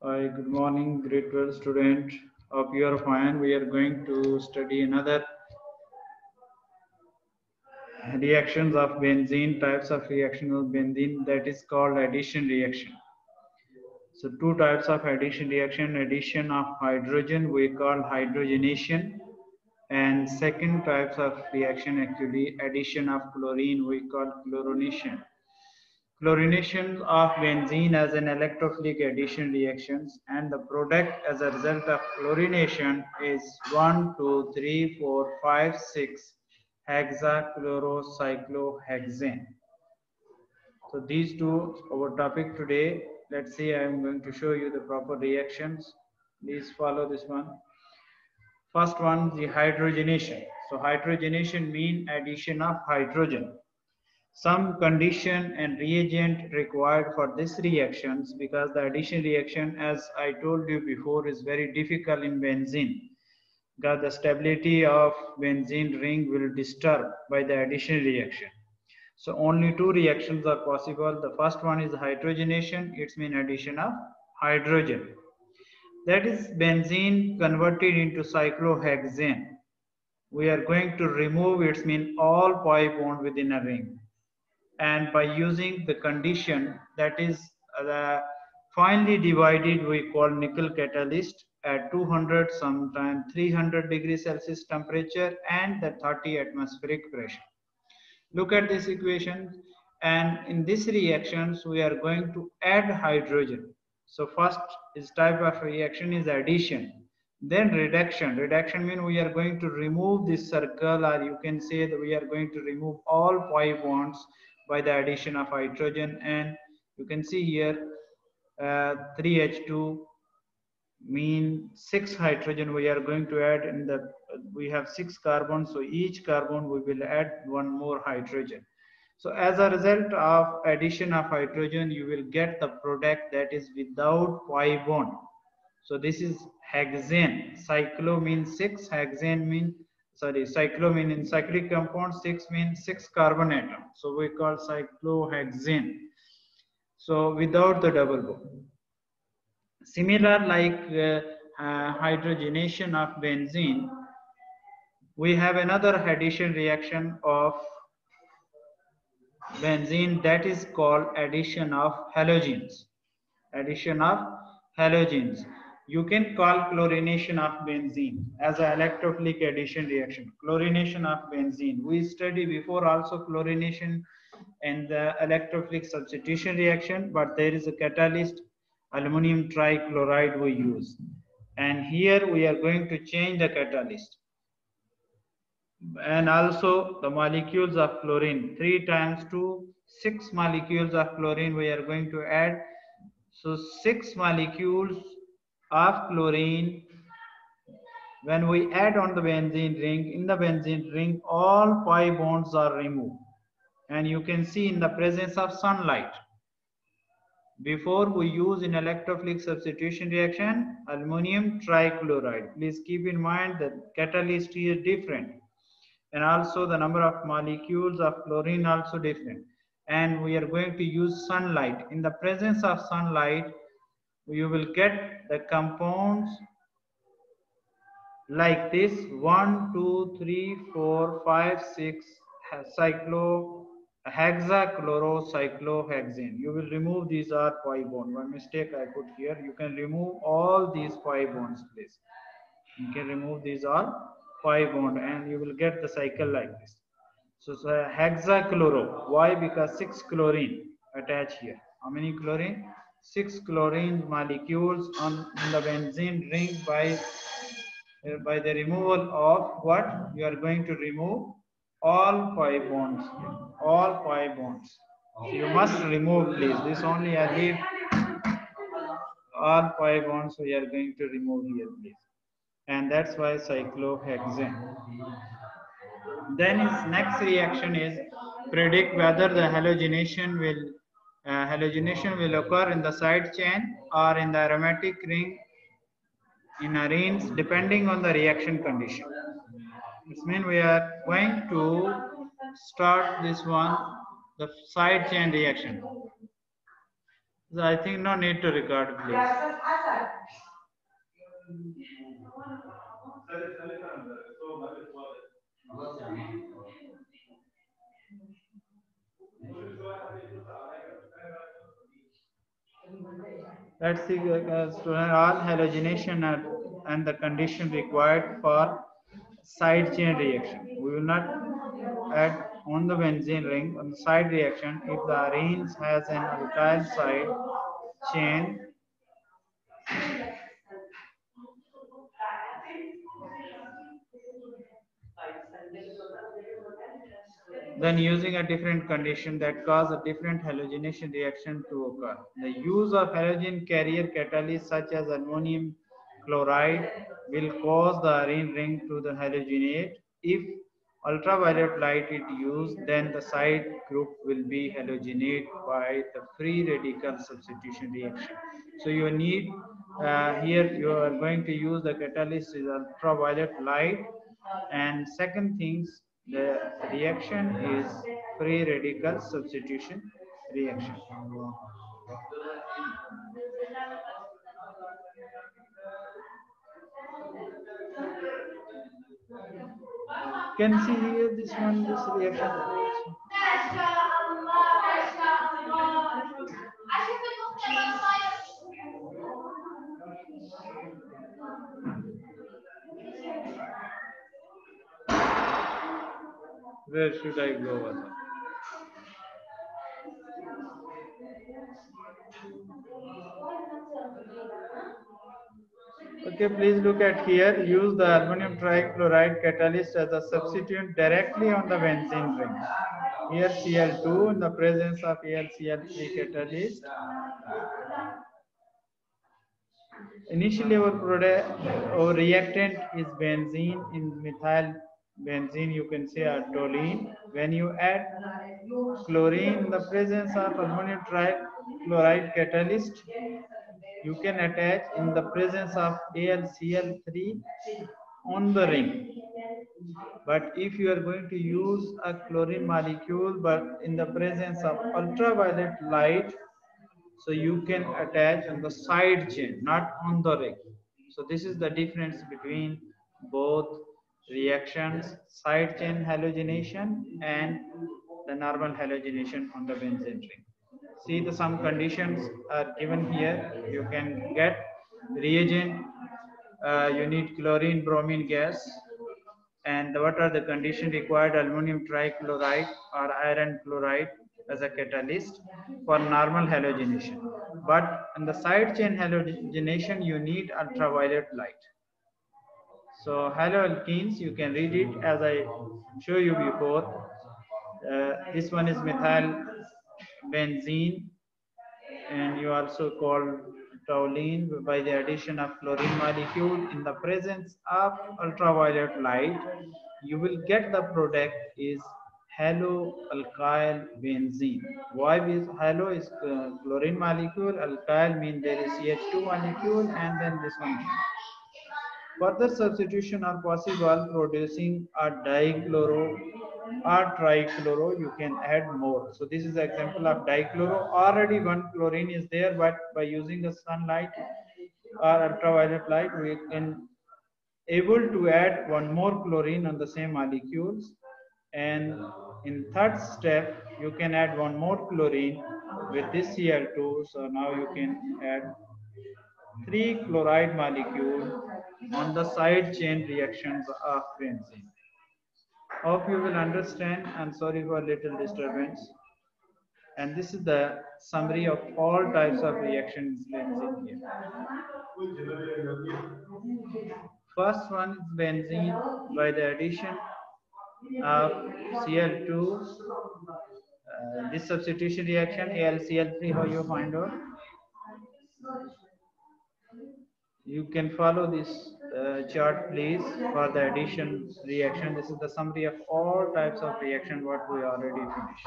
Hi, good morning, grade 12 student. Hope you are fine. We are going to study another reactions of benzene, types of reaction of benzene, that is called addition reaction. So two types of addition reaction, addition of hydrogen we call hydrogenation, and second types of reaction actually addition of chlorine we call chlorination. Chlorination of benzene as an electrophilic addition reactions, and the product as a result of chlorination is 1, 2, 3, 4, 5, 6 hexachlorocyclohexane. So these two our topic today. Let's see, I am going to show you the proper reactions. Please follow this one. First one, the hydrogenation. So hydrogenation mean addition of hydrogen. Some condition and reagent required for this reactions, because the addition reaction, as I told you before, is very difficult in benzene, because the stability of benzene ring will disturb by the addition reaction. So only two reactions are possible. The first one is hydrogenation. It's mean addition of hydrogen. That is benzene converted into cyclohexane. We are going to remove its mean all pi bond within a ring, and by using the condition, that is the finely divided, we call nickel catalyst at 200 sometimes 300 degrees Celsius temperature and the 30 atmospheric pressure. Look at this equation, and in this reactions we are going to add hydrogen. So first is type of reaction is addition, then reduction. Reduction means we are going to remove this circle, or you can say that we are going to remove all pi bonds by the addition of hydrogen. And you can see here 3H2 mean 6 hydrogen we are going to add in the, we have 6 carbons, so each carbon we will add one more hydrogen. So as a result of addition of hydrogen, you will get the product that is without pi bond. So this is hexane. Cyclo means 6, hexane mean, sorry, cyclo mean in cyclic compound, 6 means 6 carbon atom, so we call cyclohexane, so without the double bond. Similar like hydrogenation of benzene, we have another addition reaction of benzene, that is called addition of halogens. Addition of halogens. You can call chlorination of benzene as an electrophilic addition reaction. Chlorination of benzene. We studied before also chlorination and the electrophilic substitution reaction, but there is a catalyst, aluminum trichloride we use. And here we are going to change the catalyst. And also the molecules of chlorine, 3 times 2, 6 molecules of chlorine we are going to add. So 6 molecules of chlorine, when we add on the benzene ring, in the benzene ring all pi bonds are removed, and you can see in the presence of sunlight. Before we use in electrophilic substitution reaction aluminum trichloride, please keep in mind that catalyst is different, and also the number of molecules of chlorine also different, and we are going to use sunlight. In the presence of sunlight, you will get the compounds like this: 1, 2, 3, 4, 5, 6 cyclo hexachlorocyclohexane. You will remove these are pi bond. One mistake I put here. You can remove all these pi bonds, please. You can remove these all pi bond, and you will get the cycle like this. So hexachloro. Why? Because 6 chlorine attached here. How many chlorine? 6 chlorine molecules on in the benzene ring by the removal of what? You are going to remove all pi bonds here. All pi bonds. So you must remove, please. This only I leave all pi bonds we are going to remove here, please. And that's why cyclohexane. Then his next reaction is predict whether the halogenation will occur in the side chain or in the aromatic ring in arenes, depending on the reaction condition. This means we are going to start this one, the side chain reaction. So I think no need to record, please. Let's see, student, all halogenation and the condition required for side chain reaction. We will not add on the benzene ring on the side reaction if the arenes has an alkyl side chain. Then using a different condition that cause a different halogenation reaction to occur. The use of halogen carrier catalyst such as ammonium chloride will cause the arene ring to the halogenate. If ultraviolet light is used, then the side group will be halogenate by the free radical substitution reaction. So you need here you are going to use the catalyst is ultraviolet light, and second things, the reaction is free radical substitution reaction. Can see here this one, this reaction. Where should I go? Okay, please look at here. Use the aluminum trichloride catalyst as a substituent directly on the benzene ring. Here Cl2 in the presence of AlCl3 catalyst. Initially our product or reactant is benzene. In methyl benzene you can say a toluene. When you add chlorine in the presence of ammonium trichloride catalyst, you can attach in the presence of AlCl3 on the ring. But if you are going to use a chlorine molecule but in the presence of ultraviolet light, so you can attach on the side chain, not on the ring. So this is the difference between both reactions, side chain halogenation and the normal halogenation on the benzene ring. See, the some conditions are given here. You can get reagent, you need chlorine bromine gas, and what are the conditions required? Aluminum trichloride or iron chloride as a catalyst for normal halogenation. But in the side chain halogenation, you need ultraviolet light. So haloalkenes, you can read it as I show you before. This one is methyl benzene, and you also call toluene by the addition of chlorine molecule in the presence of ultraviolet light. You will get the product is haloalkyl benzene. Why is halo is chlorine molecule, alkyl means there is CH2 molecule, and then this one. Further substitution are possible producing a dichloro or trichloro. You can add more. So this is example of dichloro. Already one chlorine is there, but by using the sunlight or ultraviolet light, we can able to add one more chlorine on the same molecules. And in third step, you can add one more chlorine with this Cl2. So now you can add 3 chloride molecule on the side chain reactions of benzene. Hope you will understand. I'm sorry for little disturbance. And this is the summary of all types of reactions benzene here. First one is benzene by the addition of Cl2. This substitution reaction AlCl3, how you find out? You can follow this chart please for the addition reaction. This is the summary of all types of reaction what we already finished.